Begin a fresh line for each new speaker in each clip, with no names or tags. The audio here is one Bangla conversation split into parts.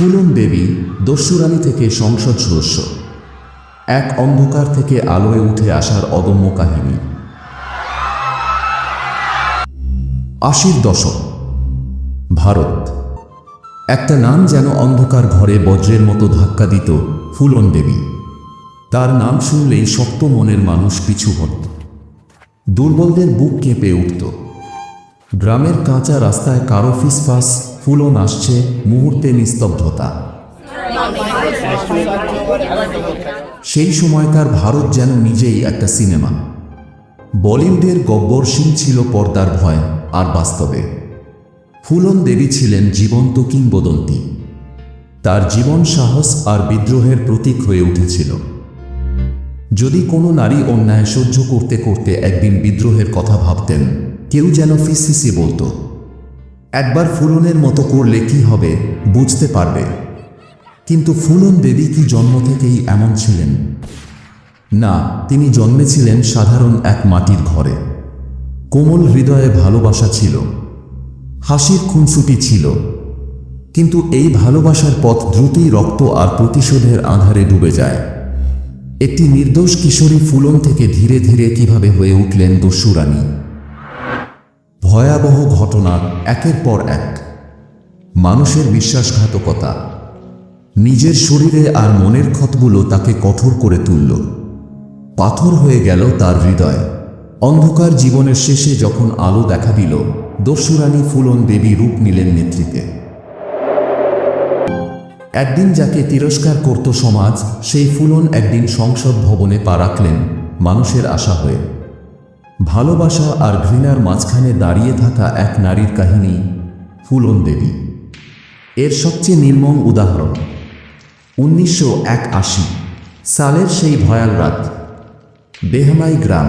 ফুলন দেবী দস্যুরানী থেকে সংসদ সদস্য, এক অন্ধকার থেকে আলোয় উঠে আসার অদম্য কাহিনী। ৮০-র দশক, ভারত। একটা নাম যেন অন্ধকার ঘরে বজ্রের মতো ধাক্কা দিত, ফুলন দেবী। তার নাম শুনলেই শক্ত মনের মানুষ পিছু হটত, দুর্বলদের বুক কেঁপে উঠত। গ্রামের কাঁচা রাস্তায় কারো ফিসফাস, ফুলন আসছে, মুহূর্তে নিস্তব্ধতা। সেই সময়কার ভারত যেন নিজেই একটা সিনেমা। বলিউডের গব্বর সিং ছিল পর্দার ভয়, আর বাস্তবে ফুলন দেবী ছিলেন জীবন্ত কিংবদন্তি। তার জীবন সাহস আর বিদ্রোহের প্রতীক হয়ে উঠেছিল। যদি কোনো নারী অন্যায় সহ্য করতে করতে একদিন বিদ্রোহের কথা ভাবতেন, কেউ যেন ফিসফিসিয়ে বলতো, একবার ফুলনের মতো করলে কি হবে, বুঝতে পারবে। কিন্তু ফুলন দেবী কি জন্ম থেকেই এমন ছিলেন? না, তিনি জন্মেছিলেন সাধারণ এক মাটির ঘরে। কোমল হৃদয়ে ভালোবাসা ছিল, হাসির খুনসুটি ছিল, কিন্তু এই ভালোবাসার পথ দ্রুতই রক্ত আর প্রতিশোধের আঁধারে ডুবে যায়। একটি নির্দোষ কিশোরী ফুলন থেকে ধীরে ধীরে কিভাবে হয়ে উঠলেন দস্যুরানী। ভয়াবহ ঘটনা একের পর এক। মানুষের বিশ্বাসঘাতকতা, নিজের শরীরে আর মনের ক্ষতগুলো তাকে কঠোর করে তুলল। পাথর হয়ে গেল তার হৃদয়। অন্ধকার জীবনের শেষে যখন আলো দেখা দিল, দস্যুরানী ফুলন দেবী রূপ নিলেন নেতৃত্বে। একদিন যাকে তিরস্কার করত সমাজ, সেই ফুলন একদিন সংসদ ভবনে পা রাখলেন, মানুষের আশা হয়ে। ভালোবাসা আর ঘৃণার মাঝখানে দাঁড়িয়ে থাকা এক নারীর কাহিনী, ফুলন দেবী। এর সবচেয়ে নির্মম উদাহরণ 1981 সালের সেই ভয়াল রাত, বেহমাই গ্রাম।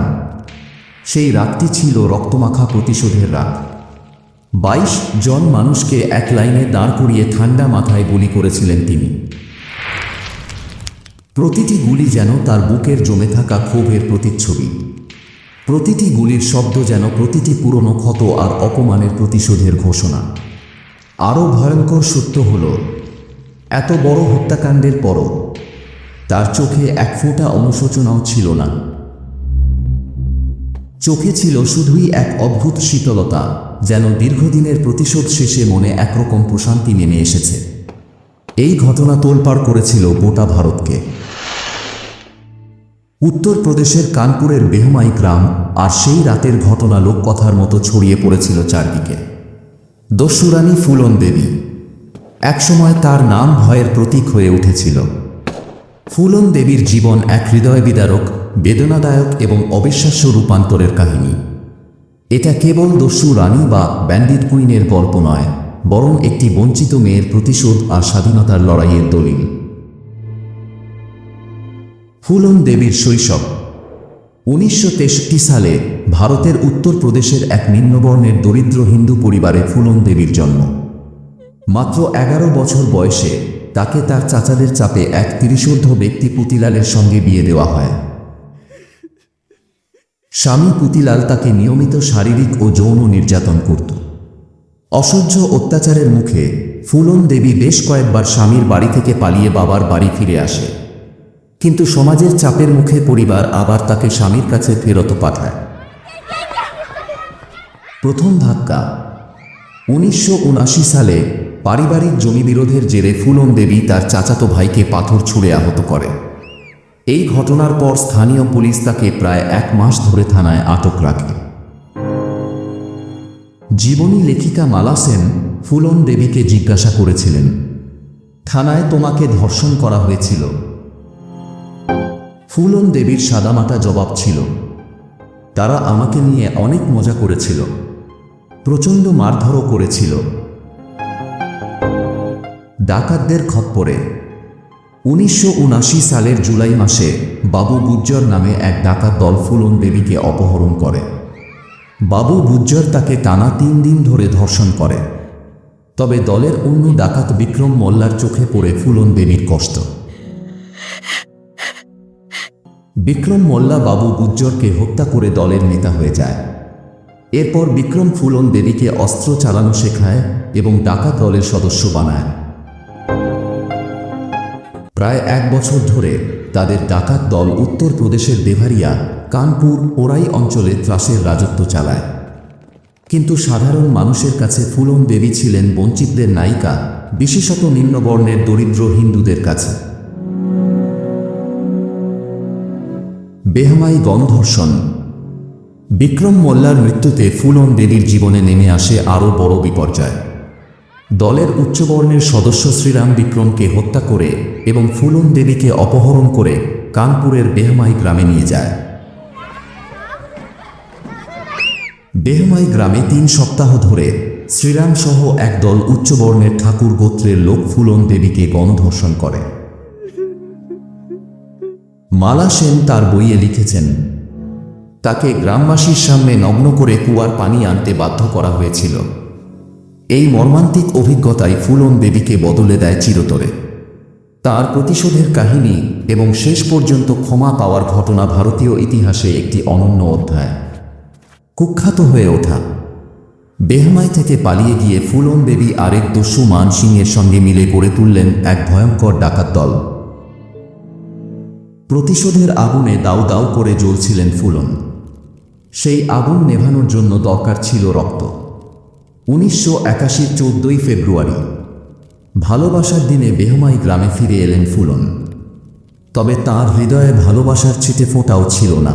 সেই রাতটি ছিল রক্তমাখা প্রতিশোধের রাত। 22 জন মানুষকে এক লাইনে দাঁড় করিয়ে ঠান্ডা মাথায় গুলি করেছিলেন তিনি। প্রতিটি গুলি যেন তার বুকের জমে থাকা ক্ষোভের প্রতিচ্ছবি। প্রতিটি গুলির শব্দ যেন প্রতিটি পুরনো ক্ষত আর অপমানের প্রতিশোধের ঘোষণা। আরও ভয়ঙ্কর সত্য হল, এত বড় হত্যাকাণ্ডের পরও তার চোখে এক ফোঁটা অনুশোচনাও ছিল না। চোখে ছিল শুধুই এক অদ্ভুত শীতলতা, যেন দীর্ঘদিনের প্রতিশোধ শেষে মনে একরকম প্রশান্তি নেমে এসেছে। এই ঘটনা তোলপাড় করেছিল গোটা ভারতকে। উত্তরপ্রদেশের কানপুরের বেহমাই গ্রাম, আর সেই রাতের ঘটনা লোককথার মতো ছড়িয়ে পড়েছিল চারদিকে। দস্যুরানী ফুলন দেবী। একসময় তার নাম ভয়ের প্রতীক হয়ে উঠেছিল। ফুলন দেবীর জীবন এক হৃদয় বিদারক, বেদনাদায়ক এবং অবিশ্বাস্য রূপান্তরের কাহিনী। এটা কেবল দস্যু রানী বা ব্যান্ডিট কুইনের গল্প নয়, বরং একটি বঞ্চিত মেয়ের প্রতিশোধ আর স্বাধীনতার লড়াইয়ের দলিল। ফুলন দেবীর শৈশব। 1963 সালে ভারতের উত্তরপ্রদেশের এক নিম্নবর্ণের দরিদ্র হিন্দু পরিবারে ফুলন দেবীর জন্ম। মাত্র 11 বছর বয়সে তাকে তার চাচাদের চাপে এক তিরিশোর্ধ্ব ব্যক্তি পুতিলালের সঙ্গে বিয়ে দেওয়া হয়। স্বামী পুতিলাল তাকে নিয়মিত শারীরিক ও যৌন নির্যাতন করত। অসহ্য অত্যাচারের মুখে ফুলন দেবী বেশ কয়েকবার স্বামীর বাড়ি থেকে পালিয়ে বাবার বাড়ি ফিরে আসে, কিন্তু সমাজের চাপের মুখে পরিবার আবার তাকে স্বামীর কাছে ফেরত পাঠায়। প্রথম ধাক্কা 1979 সালে পারিবারিক জমি বিরোধের জেরে ফুলন দেবী তার চাচাতো ভাইকে পাথর ছুঁড়ে আহত করে। এই ঘটনার পর স্থানীয় পুলিশ তাকে প্রায় 1 মাস ধরে থানায় আটক রাখে। জীবনী লেখিকা মালা সেন ফুলন দেবীকে জিজ্ঞাসা করেছিলেন, থানায় তোমাকে ধর্ষণ করা হয়েছিল? ফুলন দেবীর সাদামাটা জবাব ছিল, তারা আমাকে নিয়ে অনেক মজা করেছিল, প্রচণ্ড মারধরও করেছিল। ডাকাতদের খপ্পরে 1979 সালের জুলাই মাসে বাবু গুজ্জর নামে এক ডাকাত দল ফুলন দেবীকে অপহরণ করে। বাবু গুজ্জর তাকে টানা 3 দিন ধরে ধর্ষণ করে। তবে দলের অন্য ডাকাত বিক্রম মোল্লার চোখে পড়ে ফুলন দেবীর কষ্ট। বিক্রম মোল্লা বাবু গুজ্জরকে হত্যা করে দলের নেতা হয়ে যায়। এরপর বিক্রম ফুলন দেবীকে অস্ত্র চালানো শেখায় এবং ডাকাত দলের সদস্য বানায়। প্রায় 1 বছর ধরে তাদের ডাকাত দল উত্তরপ্রদেশের দেভারিয়া, কানপুর, ওরাই অঞ্চলে ত্রাসের রাজত্ব চালায়। কিন্তু সাধারণ মানুষের কাছে ফুলন দেবী ছিলেন বঞ্চিতদের নায়িকা, বিশেষত নিম্নবর্ণের দরিদ্র হিন্দুদের কাছে। বেহমাই গণধর্ষণ। বিক্রম মোল্লার মৃত্যুতে ফুলন দেবীর জীবনে নেমে আসে আরও বড় বিপর্যয়। দলের উচ্চবর্ণের সদস্য শ্রীরাম বিক্রমকে হত্যা করে এবং ফুলন দেবীকে অপহরণ করে কানপুরের বেহমাই গ্রামে নিয়ে যায়। বেহমাই গ্রামে 3 সপ্তাহ ধরে শ্রীরাম সহ একদল উচ্চবর্ণের ঠাকুর গোত্রের লোক ফুলন দেবীকে গণধর্ষণ করে। মালা সেন তার বইয়ে লিখেছেন, তাকে গ্রামবাসীর সামনে নগ্ন করে কুয়ার পানি আনতে বাধ্য করা হয়েছিল। এই মর্মান্তিক অভিজ্ঞতাই ফুলন দেবীকে বদলে দেয় চিরতরে। তার প্রতিশোধের কাহিনী এবং শেষ পর্যন্ত ক্ষমা পাওয়ার ঘটনা ভারতীয় ইতিহাসে একটি অনন্য অধ্যায়। কুখ্যাত হয়ে ওঠা। বেহমাই থেকে পালিয়ে গিয়ে ফুলন দেবী আরেক দস্যু মান সিংয়ের সঙ্গে মিলে গড়ে তুললেন এক ভয়ঙ্কর ডাকাত দল। প্রতিশোধের আগুনে দাউ দাউ করে জ্বলছিলেন ফুলন। সেই আগুন নেভানোর জন্য দরকার ছিল রক্ত। 1981 14ই ফেব্রুয়ারি ভালোবাসার দিনে বেহমাই গ্রামে ফিরে এলেন ফুলন। তবে তাঁর হৃদয়ে ভালোবাসার ছিটে ফোঁটাও ছিল না,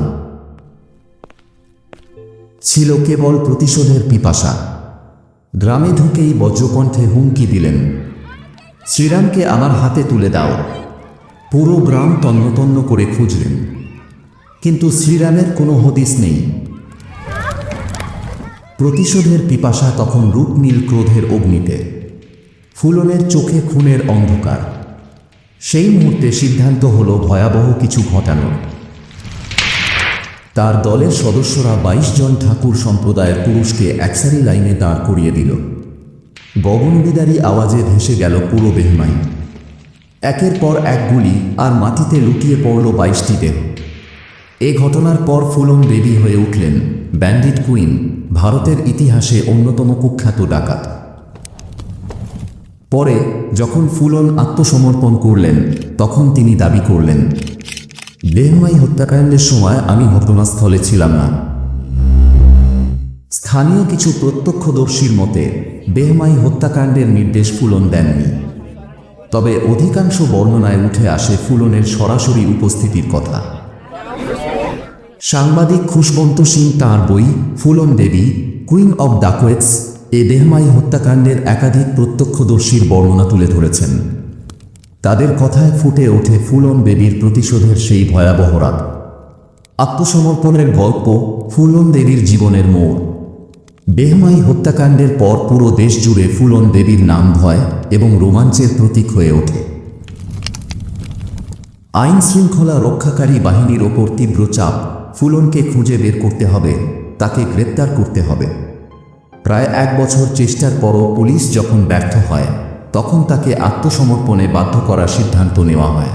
ছিল কেবল প্রতিশোধের পিপাসা। গ্রামে ঢুকেই বজ্রকণ্ঠে হুমকি দিলেন, শ্রীরামকে আমার হাতে তুলে দাও। পুরো গ্রাম তন্ন করে খুঁজলেন, কিন্তু শ্রীরামের কোনো হদিস নেই। প্রতিশোধের পিপাসা তখন রূপ নীল ক্রোধের অগ্নিতে। ফুলনের চোখে খুনের অন্ধকার। সেই মুহূর্তে সিদ্ধান্ত হলো ভয়াবহ কিছু ঘটানোর। তার দলের সদস্যরা 22 জন ঠাকুর সম্প্রদায়ের পুরুষকে একসারি লাইনে দাঁড় করিয়ে দিল। গগনবিদারী আওয়াজে ভেসে গেল পুরো বেহমাই। একের পর এক গুলি আর মাটিতে লুটিয়ে পড়ল 22টি দেহ। এ ঘটনার পর ফুলন দেবী হয়ে উঠলেন ব্যান্ডিট কুইন, ভারতের ইতিহাসে অন্যতম কুখ্যাত ডাকাত। পরে যখন ফুলন আত্মসমর্পণ করলেন, তখন তিনি দাবি করলেন, বেহমাই হত্যাকাণ্ডের সময় আমি ঘটনাস্থলে ছিলাম না। স্থানীয় কিছু প্রত্যক্ষদর্শীর মতে বেহমাই হত্যাকাণ্ডের নির্দেশ ফুলন দেননি। তবে অধিকাংশ বর্ণনায় উঠে আসে ফুলনের সরাসরি উপস্থিতির কথা। সাংবাদিক খুশবন্ত সিং তাঁর বই ফুলন দেবী, কুইন অব ডাকওয়েটস এ বেহমাই হত্যাকাণ্ডের একাধিক প্রত্যক্ষদর্শীর বর্ণনা তুলে ধরেছেন। তাদের কথায় ফুটে ওঠে ফুলন দেবীর প্রতিশোধের সেই ভয়াবহ রাত। আত্মসমর্পণের গল্প, ফুলন দেবীর জীবনের মোড়। বেহমাই হত্যাকাণ্ডের পর পুরো দেশ জুড়ে ফুলন দেবীর নাম ভয় এবং রোমাঞ্চের প্রতীক হয়ে ওঠে। আইন শৃঙ্খলা রক্ষাকারী বাহিনীর ওপর তীব্র চাপ। ফুলনকে খুঁজে বের করতে হবে, তাকে গ্রেপ্তার করতে হবে। প্রায় 1 বছর চেষ্টার পরও পুলিশ যখন ব্যর্থ হয়, তখন তাকে আত্মসমর্পণে বাধ্য করার সিদ্ধান্ত নেওয়া হয়।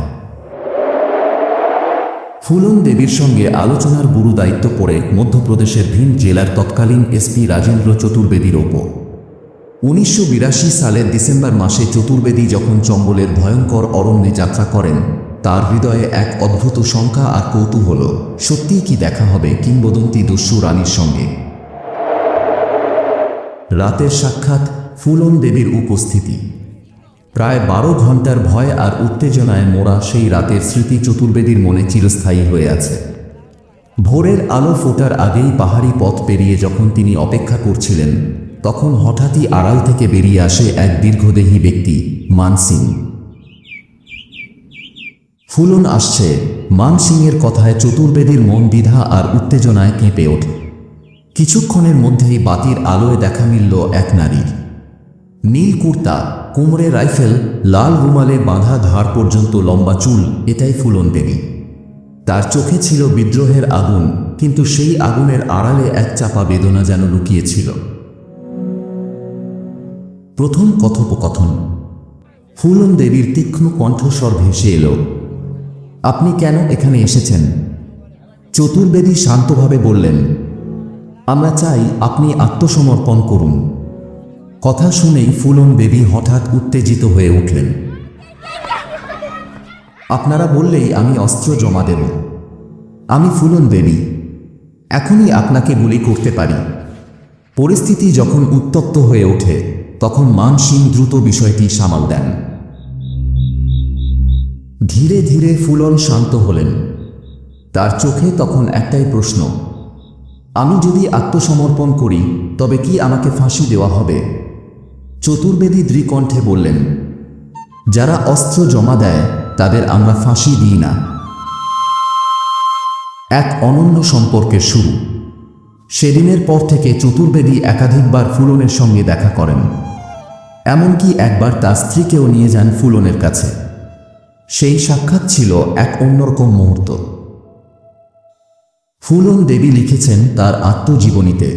ফুলন দেবীর সঙ্গে আলোচনার গুরু দায়িত্ব পড়ে মধ্যপ্রদেশের ভিন্ড জেলার তৎকালীন এসপি রাজেন্দ্র চতুর্বেদীর ওপর। 1982 সালের ডিসেম্বর মাসে চতুর্বেদী যখন চম্বলের ভয়ঙ্কর অরণ্যে যাত্রা করেন, তার হৃদয়ে এক অদ্ভুত শঙ্কা আর কৌতূহল, সত্যিই কি দেখা হবে কিংবদন্তি দস্যু রানীর সঙ্গে। রাতের সাক্ষাৎ, ফুলন দেবীর উপস্থিতি। প্রায় 12 ঘন্টার ভয় আর উত্তেজনায় মোড়া সেই রাতের স্মৃতি চতুর্বেদীর মনে চিরস্থায়ী হয়ে আছে। ভোরের আলো ফোটার আগেই পাহাড়ি পথ পেরিয়ে যখন তিনি অপেক্ষা করছিলেন, তখন হঠাৎই আড়াল থেকে বেরিয়ে আসে এক দীর্ঘদেহী ব্যক্তি, মান সিং। ফুলন আসছে, মান সিংয়ের কথায় চতুর্বেদীর মন দ্বিধা আর উত্তেজনায় কেঁপে ওঠে। কিছুক্ষণের মধ্যেই বাতির আলোয় দেখা মিলল এক নারীর। নীল কুর্তা, কোমরে রাইফেল, লাল রুমালে বাঁধা ঘাড় পর্যন্ত লম্বা চুল, এটাই ফুলন দেবী। তার চোখে ছিল বিদ্রোহের আগুন, কিন্তু সেই আগুনের আড়ালে এক চাপা বেদনা যেন লুকিয়েছিল। প্রথম কথোপকথন। ফুলন দেবীর তীক্ষ্ণ কণ্ঠস্বর ভেসে এলো, আপনি কেন এখানে এসেছেন? চতুর্বেদী শান্তভাবে বললেন, আমরা চাই আপনি আত্মসমর্পণ করুন। কথা শুনেই ফুলন দেবী হঠাৎ উত্তেজিত হয়ে উঠলেন। আপনারা বললেই আমি অস্ত্র জমা দেব। আমি ফুলন দেবী, এখনই আপনাকে গুলি করতে পারি। পরিস্থিতি যখন উত্তপ্ত হয়ে ওঠে তখন মান সিং দ্রুত বিষয়টি সামাল দেন। ধীরে ধীরে ফুলন শান্ত হলেন। তার চোখে তখন একটাই প্রশ্ন, আমি যদি আত্মসমর্পণ করি তবে কি আমাকে ফাঁসি দেওয়া হবে? চতুর্বেদী দৃকণ্ঠে বললেন, যারা অস্ত্র জমা দেয় তাদের আমরা ফাঁসি দিই না। এক অনন্য সম্পর্কের শুরু। সেদিনের পর থেকে চতুর্বেদী একাধিকবার ফুলনের সঙ্গে দেখা করেন। এমনকি একবার তার স্ত্রীকেও নিয়ে যান ফুলনের কাছে। সেই সাক্ষাৎ ছিল এক অন্যরকম মুহূর্ত। ফুলন দেবী লিখেছেন তার আত্মজীবনীতে,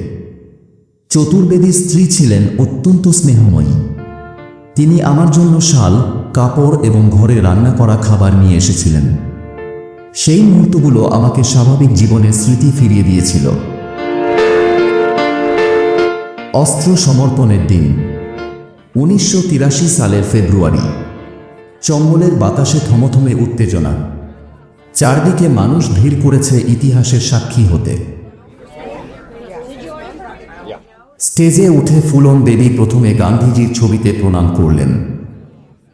চতুর্বেদীর স্ত্রী ছিলেন অত্যন্ত স্নেহময়ী। তিনি আমার জন্য শাল, কাপড় এবং ঘরে রান্না করা খাবার নিয়ে এসেছিলেন। সেই মুহূর্তগুলো আমাকে স্বাভাবিক জীবনের স্মৃতি ফিরিয়ে দিয়েছিল। অস্ত্র সমর্পণের দিন 1983 সালের ফেব্রুয়ারি। চম্বলের বাতাসে থমথমে উত্তেজনা। চারদিকে মানুষ ভিড় করেছে ইতিহাসের সাক্ষী হতে। স্টেজে উঠে ফুলন দেবী প্রথমে গান্ধীজির ছবিতে প্রণাম করলেন।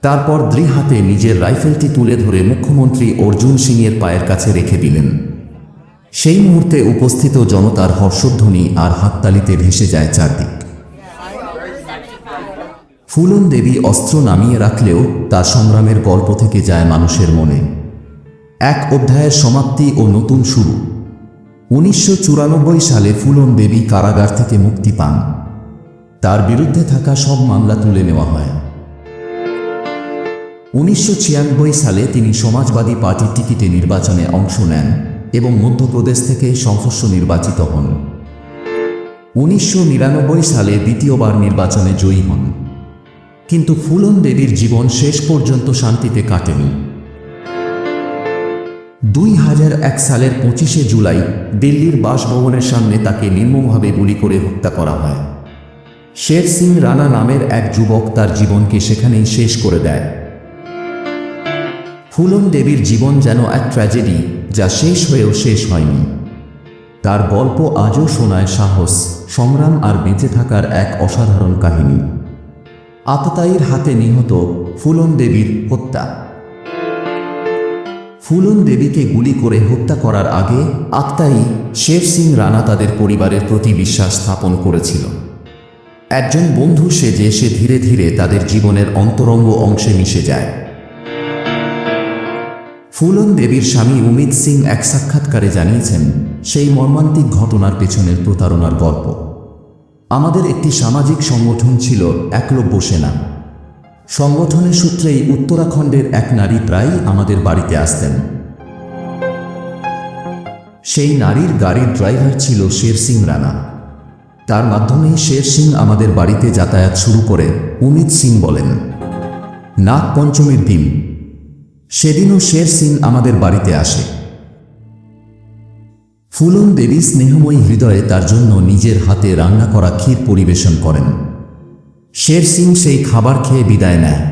তারপর দ্বিহাতে নিজের রাইফেলটি তুলে ধরে মুখ্যমন্ত্রী অর্জুন সিংয়ের পায়ের কাছে রেখে দিলেন। সেই মুহূর্তে উপস্থিত জনতার হর্ষধ্বনি আর হাততালিতে ভেসে যায় চারদিক। ফুলন দেবী অস্ত্র নামিয়ে রাখলেও তার সংগ্রামের গল্প থেকে যায় মানুষের মনে। এক অধ্যায়ের সমাপ্তি ও নতুন শুরু। 1994 সালে ফুলন দেবী কারাগার থেকে মুক্তি পান। তার বিরুদ্ধে থাকা সব মামলা তুলে নেওয়া হয়। 1996 সালে তিনি সমাজবাদী পার্টির টিকিটে নির্বাচনে অংশ নেন এবং মধ্যপ্রদেশ থেকে সংসদ নির্বাচিত হন। 1999 সালে দ্বিতীয়বার নির্বাচনে জয়ী হন। কিন্তু ফুলন দেবীর জীবন শেষ পর্যন্ত শান্তিতে কাটেনি। 2001 সালের 25শে জুলাই দিল্লির বাসভবনের সামনে তাকে নির্মমভাবে গুলি করে হত্যা করা হয়। শের সিং রানা নামের এক যুবক তার জীবনকে সেখানেই শেষ করে দেয়। ফুলন দেবীর জীবন যেন এক ট্র্যাজেডি, যা শেষ হয়েও শেষ হয়নি। তার গল্প আজও শোনায় সাহস, সংগ্রাম আর বেঁচে থাকার এক অসাধারণ কাহিনী। আততায়ীর হাতে নিহত ফুলন দেবীর হত্যা। ফুলন দেবীকে গুলি করে হত্যা করার আগে আততায়ী শের সিং রানা তাদের পরিবারের প্রতি বিশ্বাস স্থাপন করেছিল। একজন বন্ধু সেজে সে ধীরে ধীরে তাদের জীবনের অন্তরঙ্গ অংশে মিশে যায়। ফুলন দেবীর স্বামী উমিত সিং এক সাক্ষাৎকারে জানিয়েছেন, সেই মর্মান্তিক ঘটনার পেছনের প্রতারণার গল্প। আমাদের একটি সামাজিক সংগঠন ছিল একলব্য সেনা। সংগঠনের সূত্রেই উত্তরাখণ্ডের এক নারী প্রায়ই আমাদের বাড়িতে আসতেন। সেই নারীর গাড়ির ড্রাইভার ছিল শের সিং রানা। তার মাধ্যমেই শের সিং আমাদের বাড়িতে যাতায়াত শুরু করে, উমিত সিং বলেন। নাগ পঞ্চমীর দিন সেদিনও শের সিং আমাদের বাড়িতে আসে। ফুলন দেবী স্নেহময়ী হৃদয়ে তার জন্য নিজের হাতে রান্না করা ক্ষীর পরিবেশন করেন। শের সিং সেই খাবার খেয়ে বিদায় নেয়।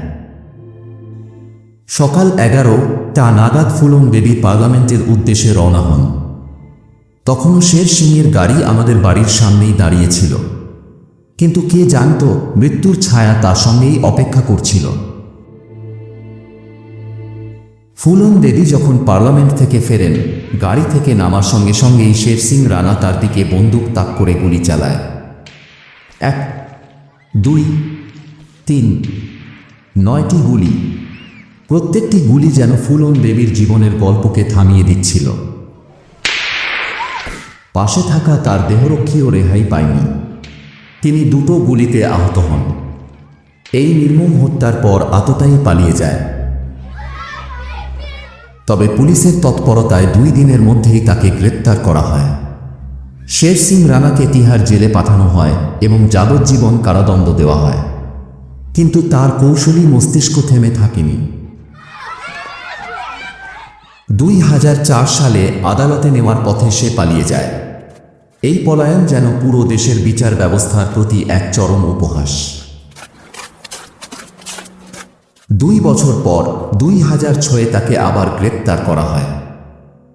সকাল 11টা নাগাদ ফুলন দেবী পার্লামেন্টের উদ্দেশ্যে রওনা হন। তখনও শের সিংয়ের গাড়ি আমাদের বাড়ির সামনেই দাঁড়িয়েছিল। কিন্তু কে জানত মৃত্যুর ছায়া তার সঙ্গেই অপেক্ষা করছিল। ফুলন দেবী যখন পার্লামেন্ট থেকে ফেরেন, গাড়ি থেকে নামার সঙ্গে সঙ্গেই শের সিং রানা তার দিকে বন্দুক তাক করে গুলি চালায়। 1, 2, 3, 9টি গুলি। প্রত্যেকটি গুলি যেন ফুলন দেবীর জীবনের গল্পকে থামিয়ে দিচ্ছিল। পাশে থাকা তার দেহরক্ষীও রেহাই পায়নি। তিনি দুটো গুলিতে আহত হন। এই নির্মম হত্যার পর আততায়ী পালিয়ে যায়। তবে পুলিশের তৎপরতায় 2 দিনের মধ্যেই তাকে গ্রেপ্তার করা হয়। শের সিং রানাকে তিহার জেলে পাঠানো হয় এবং যাবজ্জীবন কারাদণ্ড দেওয়া হয়। কিন্তু তার কৌশলী মস্তিষ্ক থেমে থাকেনি। 2004 সালে আদালতে নেওয়ার পথে সে পালিয়ে যায়। এই পলায়ন যেন পুরো দেশের বিচার ব্যবস্থার প্রতি এক চরম উপহাস। 2 বছর পর 2006 তাকে আবার গ্রেপ্তার করা হয়।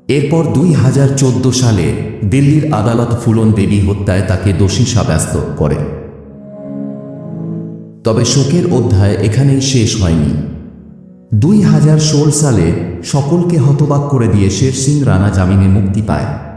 এরপর 2014 সালে দিল্লির আদালত ফুলন দেবী হত্যায় তাকে দোষী সাব্যস্ত করে। তবে শোকের অধ্যায় এখানেই শেষ হয়নি। 2016 সালে সকলকে হতবাক করে দিয়ে শের সিং রাণা জামিনে মুক্তি পায়।